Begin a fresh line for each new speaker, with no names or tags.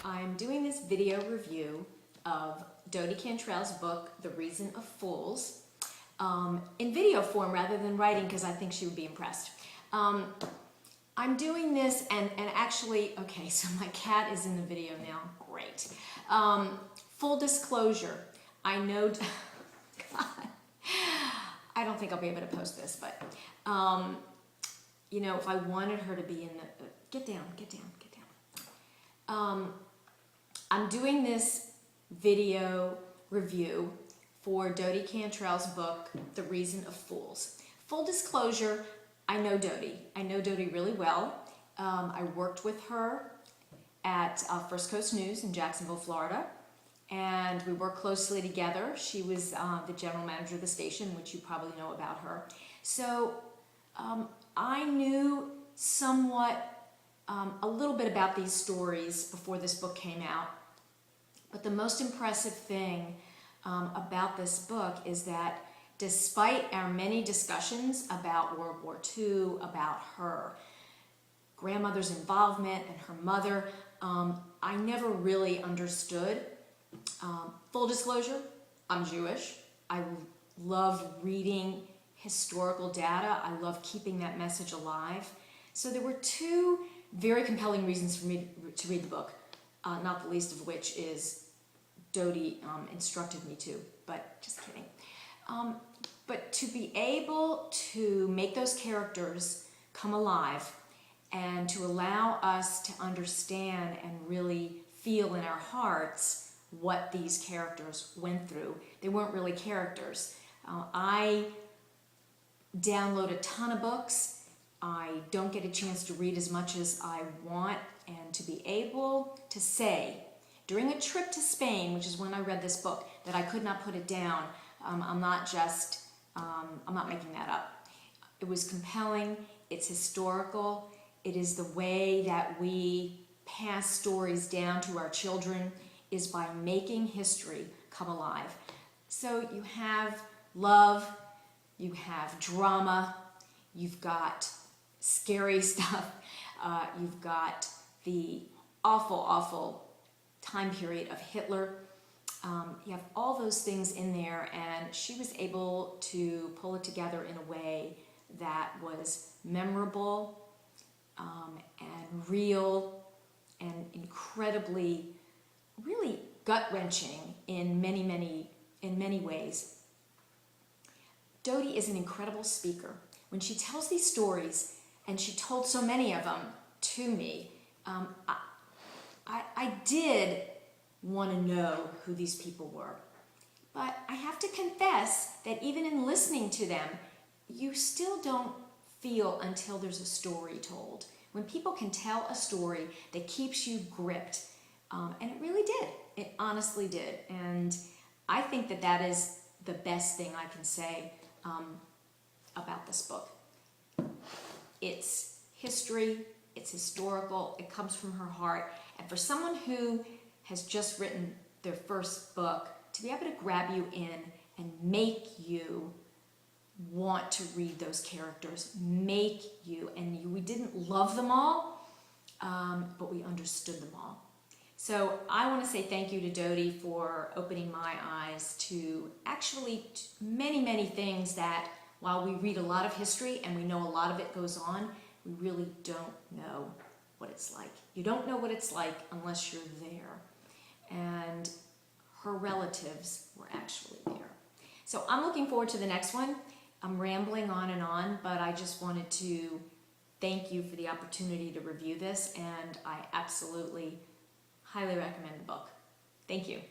I'm doing this video review of Dodie Cantrell's book, The Reason of Fools, in video form rather than writing because I think she would be impressed. I'm doing this and actually, okay, so my cat is in the video now. Great. Full disclosure, I know, God, I don't think I'll be able to post this, but you know, if I wanted her to be in the, get down. I'm doing this video review for Dodie Cantrell's book, The Reason of Fools. Full disclosure, I know Dodie. I know Dodie really well. I worked with her at First Coast News in Jacksonville, Florida, and we worked closely together. She was the general manager of the station, which you probably know about her. So I knew somewhat, a little bit about these stories before this book came out. But the most impressive thing about this book is that despite our many discussions about World War II, about her grandmother's involvement and her mother, I never really understood. Full disclosure, I'm Jewish. I love reading historical data. I love keeping that message alive. So there were two very compelling reasons for me to read the book, not the least of which is Dodie instructed me to, but just kidding. But to be able to make those characters come alive and to allow us to understand and really feel in our hearts what these characters went through. They weren't really characters. I download a ton of books. I don't get a chance to read as much as I want, and to be able to say, during a trip to Spain, which is when I read this book, that I could not put it down. I'm not making that up. It was compelling, it's historical, it is the way that we pass stories down to our children, is by making history come alive. So you have love, you have drama, you've got scary stuff, you've got the awful time period of Hitler. You have all those things in there, and she was able to pull it together in a way that was memorable and real and incredibly, really gut-wrenching in many ways. Dodie is an incredible speaker. When she tells these stories, and she told so many of them to me, I did want to know who these people were. But I have to confess that even in listening to them, you still don't feel until there's a story told. When people can tell a story that keeps you gripped, and it really did. It honestly did. And I think that that is the best thing I can say about this book. It's history, it's historical, it comes from her heart. And for someone who has just written their first book, to be able to grab you in and make you want to read those characters, make you, and we didn't love them all, but we understood them all. So I want to say thank you to Dodie for opening my eyes to actually many things that, while we read a lot of history and we know a lot of it goes on, we really don't know what it's like. You don't know what it's like unless you're there. And her relatives were actually there. So I'm looking forward to the next one. I'm rambling on and on, but I just wanted to thank you for the opportunity to review this, and I absolutely highly recommend the book. Thank you.